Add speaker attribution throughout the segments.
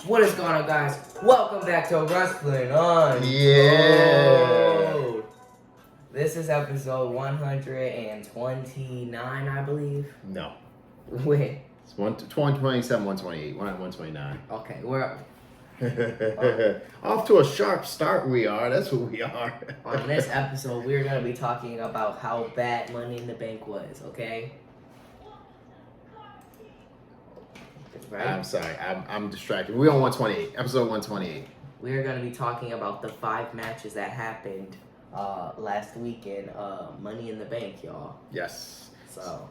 Speaker 1: What is going on, guys? Welcome back to Wrestling Untold.
Speaker 2: Yeah.
Speaker 1: This is episode 129, I believe.
Speaker 2: No.
Speaker 1: Wait.
Speaker 2: It's 127, 128, 129.
Speaker 1: Okay, we're
Speaker 2: off to a sharp start. We are. That's what we are.
Speaker 1: on this episode. We're gonna be talking about how bad Money in the Bank was. Okay. Right?
Speaker 2: I'm sorry. I'm distracted. We're on 128. Episode 128.
Speaker 1: We're gonna be talking about the 5 matches that happened last week in Money in the Bank, y'all.
Speaker 2: Yes.
Speaker 1: So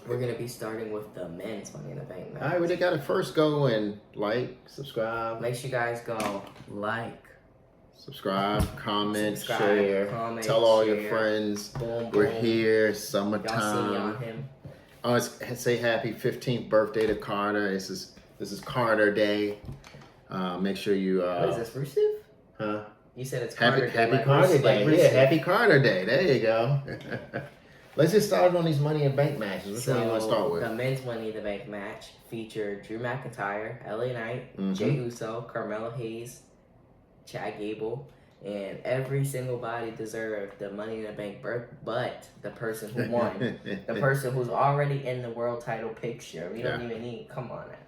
Speaker 1: we're gonna be starting with the men's Money in the Bank match.
Speaker 2: All right, well, they got to first go and like, subscribe.
Speaker 1: Make sure you guys go like,
Speaker 2: subscribe, comment, share. Tell all your friends.
Speaker 1: Boom,
Speaker 2: We're
Speaker 1: boom.
Speaker 2: here,
Speaker 1: Y'all see me
Speaker 2: summertime.
Speaker 1: on him.
Speaker 2: Oh, say happy 15th birthday to Carter. This is Carter Day. Make sure you.
Speaker 1: What is this, Rusev?
Speaker 2: Huh?
Speaker 1: You said it's Carter Day.
Speaker 2: Happy
Speaker 1: like
Speaker 2: Carter
Speaker 1: Rusev,
Speaker 2: Day.
Speaker 1: like
Speaker 2: Yeah,
Speaker 1: Rusev.
Speaker 2: Happy Carter Day. There you go. Let's get started on these Money in Bank matches. Which one you want to start with?
Speaker 1: The men's Money in the Bank match featured Drew McIntyre, LA Knight,
Speaker 2: Mhm.
Speaker 1: Jey Uso, Carmelo Hayes, Chad Gable, and every single body deserved the Money in the Bank berth, but the person who won, the person who's already in the world title picture. We don't even need. Come on now.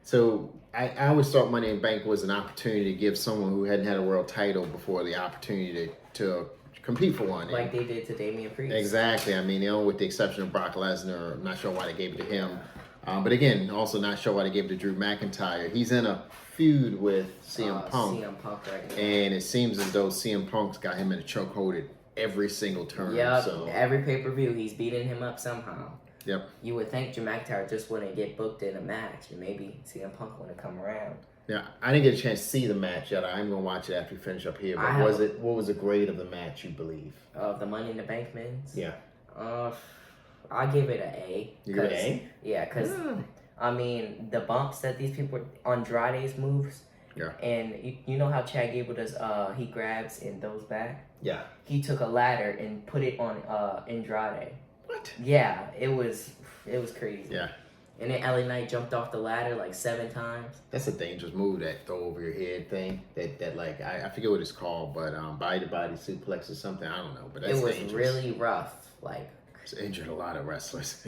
Speaker 2: So I always thought Money in Bank was an opportunity to give someone who hadn't had a world title before the opportunity to compete for one.
Speaker 1: Like they did to Damian Priest.
Speaker 2: Exactly. I mean, with the exception of Brock Lesnar, I'm not sure why they gave it to him. But again, also not sure why they gave it to Drew McIntyre. He's in a feud with CM Punk.
Speaker 1: CM Punk right now.
Speaker 2: And it seems as though CM Punk's got him in a chokehold at every single turn.
Speaker 1: Yep.
Speaker 2: So.
Speaker 1: Every pay-per-view, he's beating him up somehow.
Speaker 2: Yep.
Speaker 1: You would think Drew McIntyre just wouldn't get booked in a match, and maybe CM Punk wouldn't come around.
Speaker 2: Yeah, I didn't get a chance to see the match yet. I'm gonna watch it after we finish up here. But what was the grade of the match, you believe?
Speaker 1: Of the Money in the Bank men's?
Speaker 2: Yeah.
Speaker 1: I give it an A.
Speaker 2: You give it an A?
Speaker 1: Yeah, because I mean the bumps that these people Andrade's moves.
Speaker 2: Yeah.
Speaker 1: And you know how Chad Gable does? He grabs and throws back.
Speaker 2: Yeah.
Speaker 1: He took a ladder and put it on Andrade.
Speaker 2: What?
Speaker 1: Yeah, it was crazy.
Speaker 2: Yeah.
Speaker 1: And then LA Knight jumped off the ladder like 7 times.
Speaker 2: That's a dangerous move, that throw over your head thing. That like I forget what it's called, but body to body suplex or something. I don't know, but that's dangerous.
Speaker 1: It was really rough. Like
Speaker 2: it's injured a lot of wrestlers.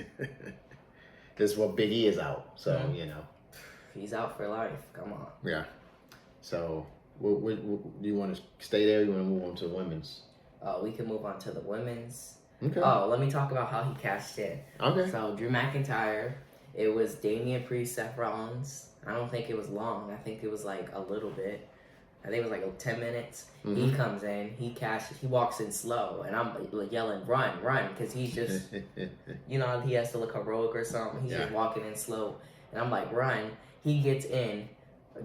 Speaker 2: This is what Big E is out, so you know.
Speaker 1: He's out for life. Come on.
Speaker 2: Yeah. So, do you want to stay there? Or you want to move on to the women's?
Speaker 1: We can move on to the women's.
Speaker 2: Okay.
Speaker 1: Oh, let me talk about how he cashed in.
Speaker 2: Okay.
Speaker 1: So Drew McIntyre, it was Damian Priest, Seth Rollins. I don't think it was long. I think it was like a little bit. I think it was like 10 minutes.
Speaker 2: Mm-hmm.
Speaker 1: He comes in, he walks in slow, and I'm like yelling, run, because he's just, you know, he has to look heroic or something. He's just walking in slow, and I'm like, run. He gets in.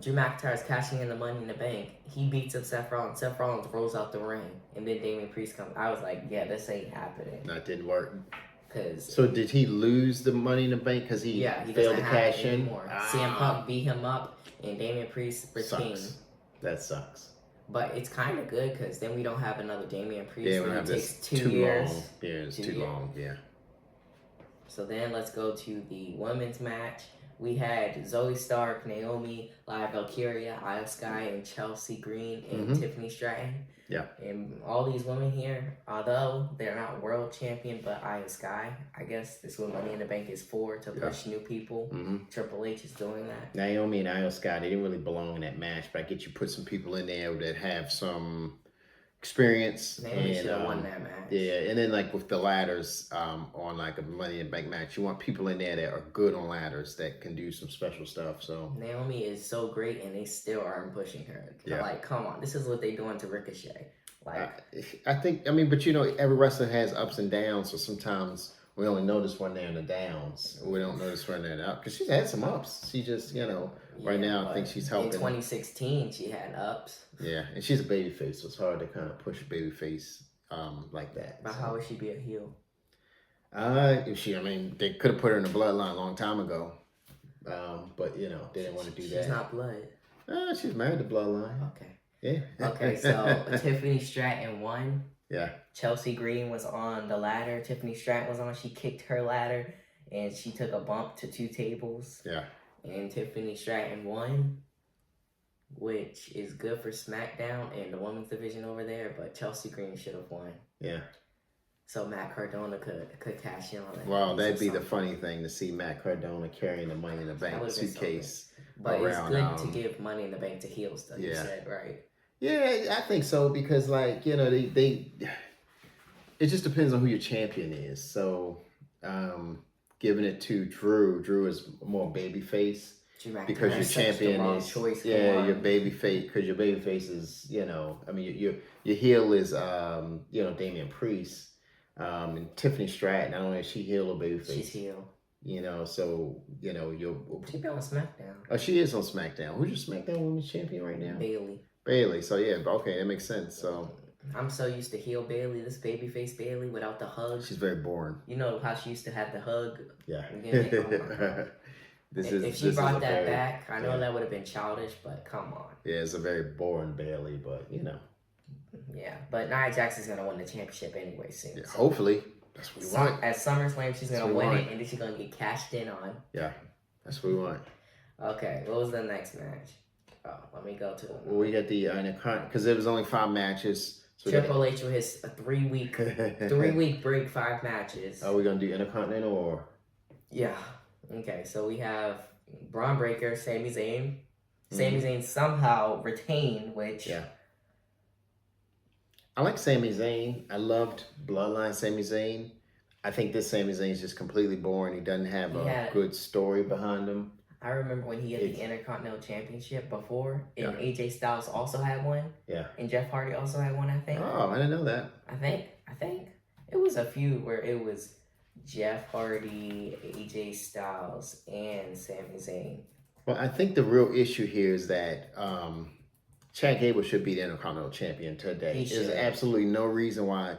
Speaker 1: Drew McIntyre's cashing in the Money in the Bank. He beats up Seth Rollins. Seth Rollins rolls out the ring, and then Damian Priest comes. I was like, yeah, this ain't happening.
Speaker 2: That didn't work.
Speaker 1: So
Speaker 2: did he lose the Money in the Bank because he failed to cash in?
Speaker 1: CM Punk beat him up, and Damian Priest retained.
Speaker 2: That sucks.
Speaker 1: But it's kind of good because then we don't have another Damian Priest.
Speaker 2: Yeah, we don't have
Speaker 1: this
Speaker 2: this
Speaker 1: 2 years.
Speaker 2: Long. Yeah, it's too long. Yeah.
Speaker 1: So then let's go to the women's match. We had Zoe Stark, Naomi, Liv Valkyria, Io Sky, and Chelsea Green, and Tiffany Stratton.
Speaker 2: Yeah.
Speaker 1: And all these women here, although they're not world champion, but Io Sky, I guess this is what Money in the Bank is for, to push new people. Triple H is doing that.
Speaker 2: Naomi and Io Sky, they didn't really belong in that match, but I get you put some people in there that have some experience.
Speaker 1: Naomi should have won that match.
Speaker 2: Yeah, and then like with the ladders on like a Money in the Bank match, you want people in there that are good on ladders that can do some special stuff. So
Speaker 1: Naomi is so great, and they still aren't pushing her.
Speaker 2: Yeah.
Speaker 1: Like, come on, this is what they doing to Ricochet. Like,
Speaker 2: I think, but you know, every wrestler has ups and downs, so sometimes we only notice when they're in the downs. We don't notice when they're in the up, because she's had some ups. She just, you know, right now I think she's helping.
Speaker 1: In 2016, she had ups.
Speaker 2: Yeah, and she's a baby face, so it's hard to kind of push a baby face like that.
Speaker 1: But how would she be a heel?
Speaker 2: They could have put her in the bloodline a long time ago, but you know, they didn't want to do that.
Speaker 1: She's not blood.
Speaker 2: She's married to bloodline.
Speaker 1: Okay.
Speaker 2: Yeah.
Speaker 1: Okay, so Tiffany Stratton won.
Speaker 2: Yeah.
Speaker 1: Chelsea Green was on the ladder. Tiffany Stratton was on. She kicked her ladder, and she took a bump to 2 tables.
Speaker 2: Yeah.
Speaker 1: and Tiffany Stratton won, which is good for SmackDown and the women's division over there. But Chelsea Green should have won.
Speaker 2: Yeah.
Speaker 1: So Matt Cardona could cash in on it.
Speaker 2: Well, that'd be the funny thing to see Matt Cardona carrying the Money in the Bank suitcase.
Speaker 1: So but around, it's good to give Money in the Bank to heels, though. You said, right?
Speaker 2: Yeah, I think so because, like, you know, they it just depends on who your champion is. So, giving it to Drew is more babyface because your champion is your babyface because your babyface is, you know, I mean your heel is you know, Damian Priest. And Tiffany Stratton, I don't know if she heel or babyface.
Speaker 1: She's heel.
Speaker 2: You know, so, you know,
Speaker 1: She be on SmackDown.
Speaker 2: Oh, she is on SmackDown. Who's your SmackDown Women's Champion right now? Bayley. So, yeah, okay, that makes sense. So
Speaker 1: I'm so used to heel Bayley, this babyface Bayley without the hug.
Speaker 2: She's very boring.
Speaker 1: You know how she used to have the hug?
Speaker 2: Yeah.
Speaker 1: If she brought that back, I know that would have been childish, but come on.
Speaker 2: Yeah, it's a very boring Bayley, but, you know.
Speaker 1: Yeah, but Nia Jax's going to win the championship anyway soon.
Speaker 2: Yeah, so. Hopefully. That's what we want.
Speaker 1: At SummerSlam, she's going to win it, and then she's going to get cashed in on.
Speaker 2: Yeah, that's what we want.
Speaker 1: Okay, what was the next match? Oh, let me go to it.
Speaker 2: Well, we got the because there was only 5 matches.
Speaker 1: So Triple H with his 3-week break, 5 matches.
Speaker 2: Are we going to do Intercontinental or?
Speaker 1: Yeah. Okay, so we have Braun Breaker, Sami Zayn. Sami Zayn somehow retained, which...
Speaker 2: Yeah. I like Sami Zayn. I loved Bloodline Sami Zayn. I think this Sami Zayn is just completely boring. He doesn't have a good story behind him.
Speaker 1: I remember when he had the Intercontinental Championship before, and AJ Styles also had one.
Speaker 2: Yeah.
Speaker 1: And Jeff Hardy also had one, I think.
Speaker 2: Oh, I didn't know that.
Speaker 1: I think. It was a few where it was Jeff Hardy, AJ Styles, and Sami Zayn.
Speaker 2: Well, I think the real issue here is that Chad Gable should be the Intercontinental Champion today. There's absolutely no reason why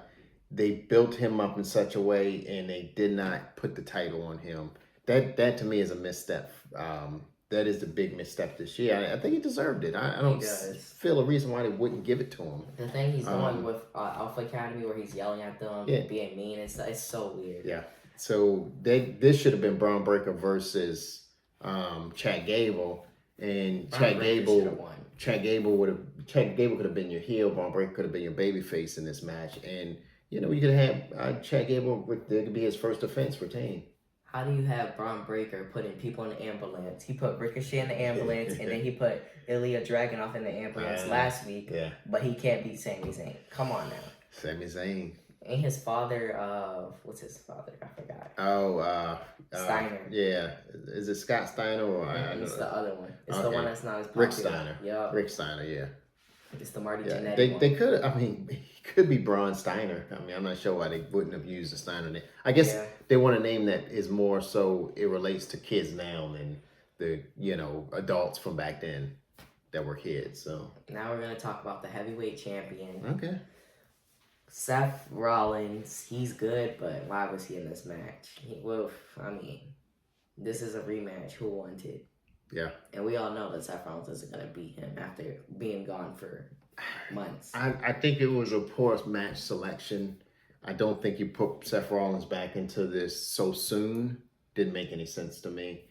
Speaker 2: they built him up in such a way and they did not put the title on him. That to me is a misstep. That is the big misstep this year. I think he deserved it. I don't feel a reason why they wouldn't give it to him.
Speaker 1: The thing he's going with Alpha Academy where he's yelling at them and being mean, it's so weird.
Speaker 2: Yeah. So this should have been Braun Breaker versus Chad Gable, and Chad Gable could have been your heel. Braun Breaker could have been your babyface in this match, and you know you could have had Chad Gable. There could be his first defense retained.
Speaker 1: How do you have Braun Breaker putting people in the ambulance? He put Ricochet in the ambulance, and then he put Ilya Dragunov in the ambulance last week. Yeah. But he can't beat Sami Zayn. Come on now.
Speaker 2: Sami Zayn.
Speaker 1: And his father, what's his father? I forgot.
Speaker 2: Oh,
Speaker 1: Steiner.
Speaker 2: Yeah. Is it Scott Steiner or?
Speaker 1: It's the other one. It's the one that's not as popular.
Speaker 2: Rick Steiner.
Speaker 1: Yeah.
Speaker 2: Rick Steiner, yeah.
Speaker 1: It's the Marty Jannetty one.
Speaker 2: They could, I mean, it could be Braun Steiner. I mean, I'm not sure why they wouldn't have used the Steiner name. I guess they want a name that is more so it relates to kids now than the, you know, adults from back then that were kids, so.
Speaker 1: Now we're going to talk about the heavyweight champion.
Speaker 2: Okay.
Speaker 1: Seth Rollins, he's good, but why was he in this match? This is a rematch. Who wanted?
Speaker 2: Yeah.
Speaker 1: And we all know that Seth Rollins isn't going to beat him after being gone for months.
Speaker 2: I think it was a poor match selection. I don't think you put Seth Rollins back into this so soon. Didn't make any sense to me.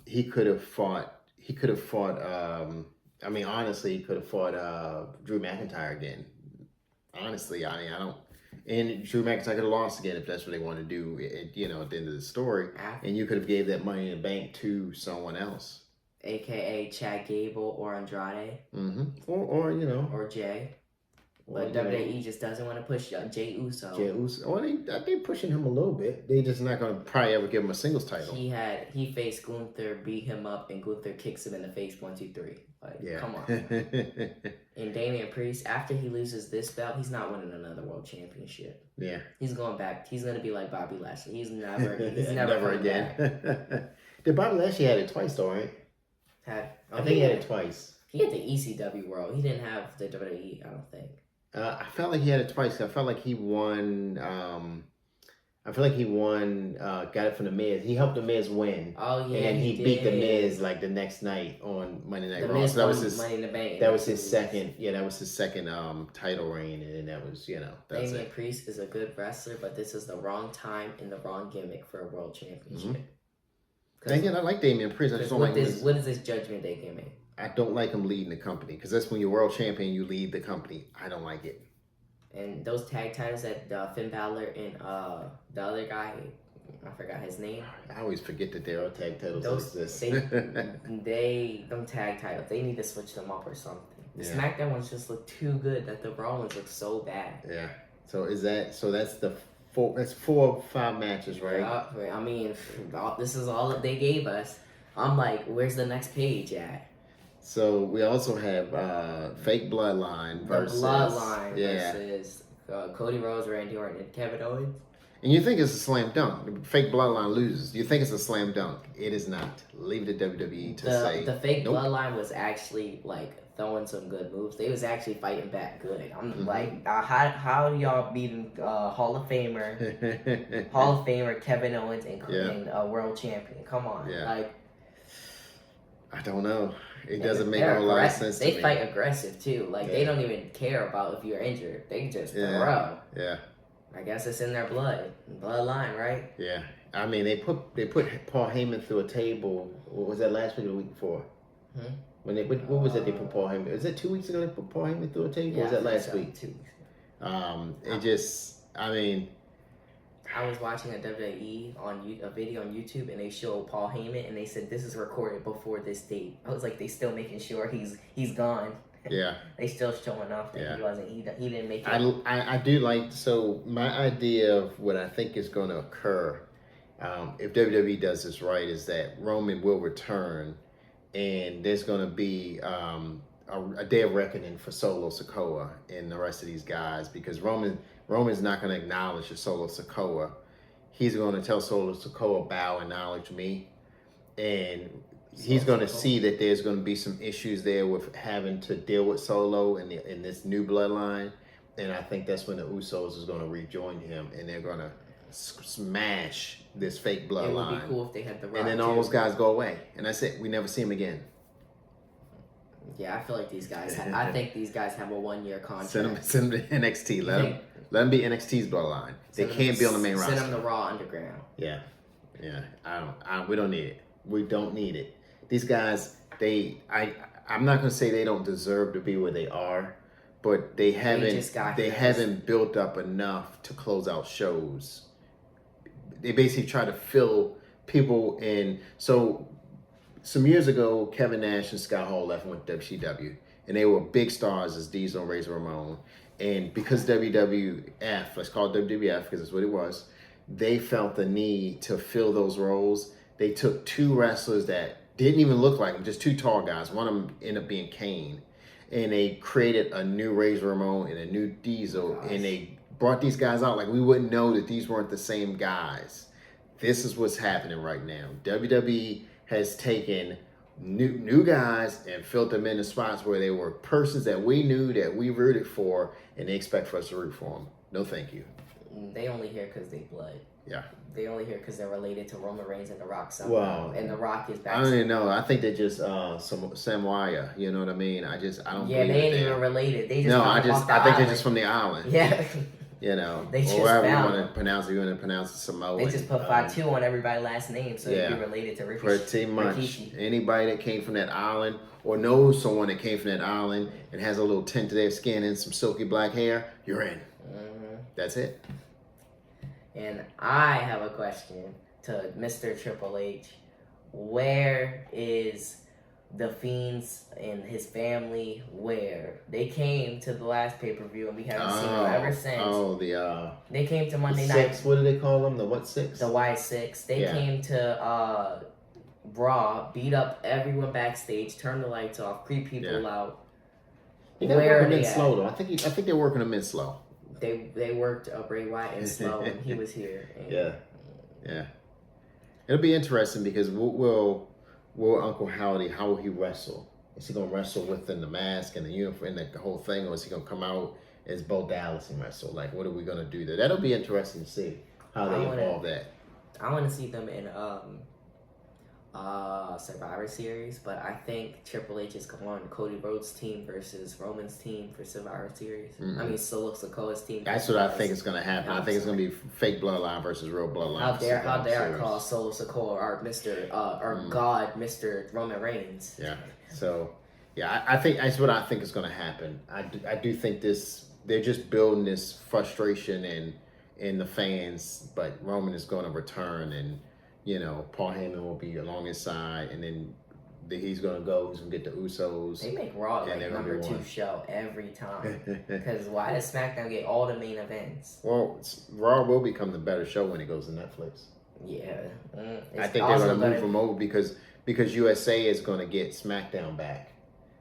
Speaker 2: He could have fought, I mean, honestly, he could have fought Drew McIntyre again. Honestly, I mean, I don't. And Drew McIntyre could have lost again if that's what they want to do, at the end of the story. And you could have gave that Money in the Bank to someone else.
Speaker 1: AKA Chad Gable or Andrade.
Speaker 2: Mm-hmm. Or you know.
Speaker 1: Or Jay. But WWE just doesn't want to push Jey Uso.
Speaker 2: Jey Uso. Well, they're pushing him a little bit. They're just not going to probably ever give him a singles title.
Speaker 1: He faced Gunther, beat him up, and Gunther kicks him in the face 1, 2, 3. Like, come on. And Damian Priest, after he loses this belt, he's not winning another world championship.
Speaker 2: Yeah.
Speaker 1: He's going back. He's going to be like Bobby Lashley. He's never
Speaker 2: again. Did Bobby Lashley had it twice though, right? I think he had it twice.
Speaker 1: He had the ECW world. He didn't have the WWE, I don't think.
Speaker 2: I felt like he had it twice. I felt like he won. Got it from the Miz. He helped the Miz win.
Speaker 1: Oh yeah,
Speaker 2: and then he beat the Miz like the next night on Monday Night Raw.
Speaker 1: Miz so that was his Money in the Bank.
Speaker 2: That was his second. Yeah, that was his second title reign, and that was that's
Speaker 1: Damian Priest is a good wrestler, but this is the wrong time and the wrong gimmick for a world championship.
Speaker 2: Again, I like Damian Priest. I just don't like
Speaker 1: what is this Judgment Day gimmick?
Speaker 2: I don't like him leading the company because that's when you're world champion, you lead the company. I don't like it.
Speaker 1: And those tag titles that Finn Balor and the other guy, I forgot his name.
Speaker 2: I always forget that there are tag titles exist.
Speaker 1: Them tag titles, they need to switch them up or something. The SmackDown ones just look too good that the Raw ones look so bad.
Speaker 2: Yeah. So that's 4 or 5 matches, right?
Speaker 1: I mean, this is all that they gave us. I'm like, where's the next page at?
Speaker 2: So we also have Fake Bloodline versus
Speaker 1: versus Cody Rhodes, Randy Orton, and Kevin Owens.
Speaker 2: And you think it's a slam dunk. Fake Bloodline loses. You think it's a slam dunk. It is not. Leave it to WWE to say.
Speaker 1: The Fake Bloodline was actually like throwing some good moves. They was actually fighting back good. I'm like, how do y'all beating Hall of Famer Kevin Owens and world champion? Come on, like.
Speaker 2: I don't know. It doesn't make a whole lot of sense to me.
Speaker 1: They fight aggressive too. Like they don't even care about if you're injured. They just throw.
Speaker 2: Yeah.
Speaker 1: I guess it's in their bloodline, right?
Speaker 2: Yeah. I mean, they put Paul Heyman through a table. What was that last week or the week before? When what was it? They put Paul Heyman. Is it 2 weeks ago they put Paul Heyman through a table? Or was that last week? 2 weeks. It just. I mean.
Speaker 1: I was watching a WWE a video on YouTube, and they showed Paul Heyman, and they said this is recorded before this date. I was like, they still making sure he's gone.
Speaker 2: Yeah.
Speaker 1: They still showing off that he wasn't. He didn't make it.
Speaker 2: I do like. So my idea of what I think is going to occur, if WWE does this right, is that Roman will return, and there's going to be a day of reckoning for Solo Sikoa and the rest of these guys, because Roman's not going to acknowledge the Solo Sikoa. He's going to tell Solo Sikoa, bow, acknowledge me. And he's going to see that there's going to be some issues there with having to deal with Solo in this new bloodline. And I think that's when the Usos is going to rejoin him, and they're going to smash this fake bloodline.
Speaker 1: It would be cool if they had the Rock
Speaker 2: and then all those guys go away. And that's it. We never see them again.
Speaker 1: Yeah, I feel like these guys. I think these guys have a 1-year contract.
Speaker 2: Send them to NXT. Let them be NXT's bloodline. They can't be on the main roster.
Speaker 1: Send them to Raw Underground.
Speaker 2: Yeah. We don't need it. We don't need it. These guys, I'm not gonna say they don't deserve to be where they are, but they haven't built up enough to close out shows. They basically try to fill people in. So some years ago, Kevin Nash and Scott Hall left and went to WCW, and they were big stars as Diesel and Razor Ramon. And because WWF, let's call it WWF because that's what it was, they felt the need to fill those roles. They took 2 wrestlers that didn't even look like them, just 2 tall guys. One of them ended up being Kane. And they created a new Razor Ramon and a new Diesel. And they brought these guys out like we wouldn't know that these weren't the same guys. This is what's happening right now. WWE has taken new guys and filled them in the spots where they were persons that we knew, that we rooted for, and they expect for us to root for them. No thank you.
Speaker 1: They only here because they blood.
Speaker 2: Yeah.
Speaker 1: They only here because they're related to Roman Reigns and The Rock somehow. Wow. And The Rock is back.
Speaker 2: I don't even know. I think they're just Samoa. You know what I mean? I don't.
Speaker 1: Yeah, they ain't even related. They just
Speaker 2: I think they're just from the island.
Speaker 1: Yeah.
Speaker 2: You know,
Speaker 1: they just
Speaker 2: or whatever you want to pronounce it. You want to pronounce it Samoan.
Speaker 1: They just put 5-2 on everybody's last name, so they'd be related to Rikishi.
Speaker 2: Pretty much. Rikishi. Anybody that came from that island or knows someone that came from that island and has a little tint to their skin and some silky black hair, you're in. That's it.
Speaker 1: And I have a question to Mr. Triple H. Where is the Fiends and his family? Where they came to the last pay-per-view and we haven't seen them ever since. They came to Monday Night.
Speaker 2: What do they call them? The what 6?
Speaker 1: The Y6. They came to Raw, beat up everyone backstage, turn the lights off, creep people out.
Speaker 2: You gotta work them in slow though. I think they're working them in slow.
Speaker 1: They worked Bray Wyatt in slow when he was here.
Speaker 2: Yeah. It'll be interesting because will Uncle Howdy, how will he wrestle? Is he gonna wrestle within the mask and the uniform and the whole thing, or is he gonna come out as Bo Dallas and wrestle? Like, what are we gonna do there? That'll be interesting to see how they evolve that.
Speaker 1: I want to see them in Survivor Series, but I think Triple H is going Cody Rhodes' team versus Roman's team for Survivor Series. I mean, Solo Sikoa's team.
Speaker 2: That's what I think is going to happen. I think it's going to be fake bloodline versus real bloodline.
Speaker 1: How dare I call Solo Sikoa our Mr. Our God, Mr. Roman Reigns?
Speaker 2: Yeah. So, yeah, I think that's what I think is going to happen. I do think they're just building this frustration in the fans, but Roman is going to return, and Paul Heyman will be along his side, and then he's going to get the Usos.
Speaker 1: They make Raw like number 2 show every time. Because why does SmackDown get all the main events?
Speaker 2: Well, Raw will become the better show when it goes to Netflix.
Speaker 1: Yeah.
Speaker 2: I think they're going to move them over because USA is going to get SmackDown back.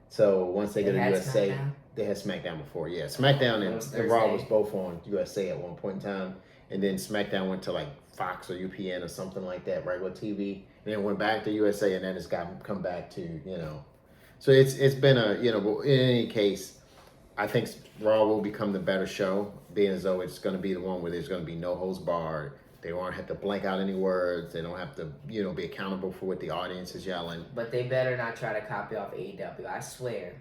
Speaker 2: So once they get to USA, SmackDown? They had SmackDown before. Yeah, SmackDown and Raw was both on USA at one point in time. And then SmackDown went to like Fox or UPN or something like that, regular TV. And then went back to USA, and then it's come back to, So it's been but in any case, I think Raw will become the better show, being as though it's going to be the one where there's going to be no holds barred. They won't have to blank out any words. They don't have to, be accountable for what the audience is yelling.
Speaker 1: But they better not try to copy off AEW. I swear.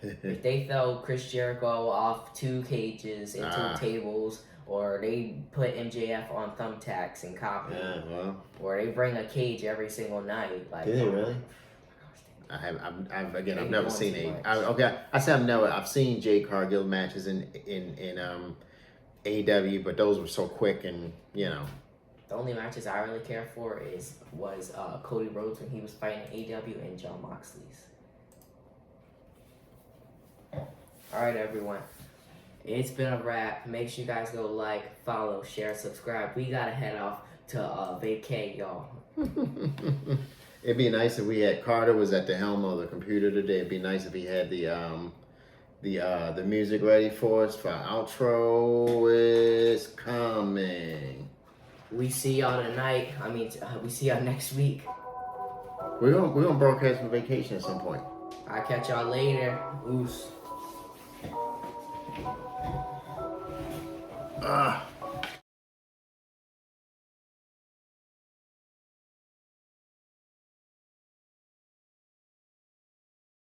Speaker 1: If they throw Chris Jericho off 2 cages and 2 tables, or they put MJF on thumbtacks and copy, or they bring a cage every single night. Like,
Speaker 2: did they really? I've never seen it. I've seen Jade Cargill matches in AEW, but those were so quick and
Speaker 1: The only matches I really care for was Cody Rhodes when he was fighting AEW and Jon Moxley's. All right, everyone. It's been a wrap. Make sure you guys go like, follow, share, subscribe. We gotta head off to vacay, y'all.
Speaker 2: It'd be nice if we had Carter was at the helm of the computer today. It'd be nice if he had the music ready for us. For our outro is coming.
Speaker 1: We see y'all tonight. We see y'all next week.
Speaker 2: We're gonna broadcast from vacation at some point.
Speaker 1: I'll catch y'all later. Oos.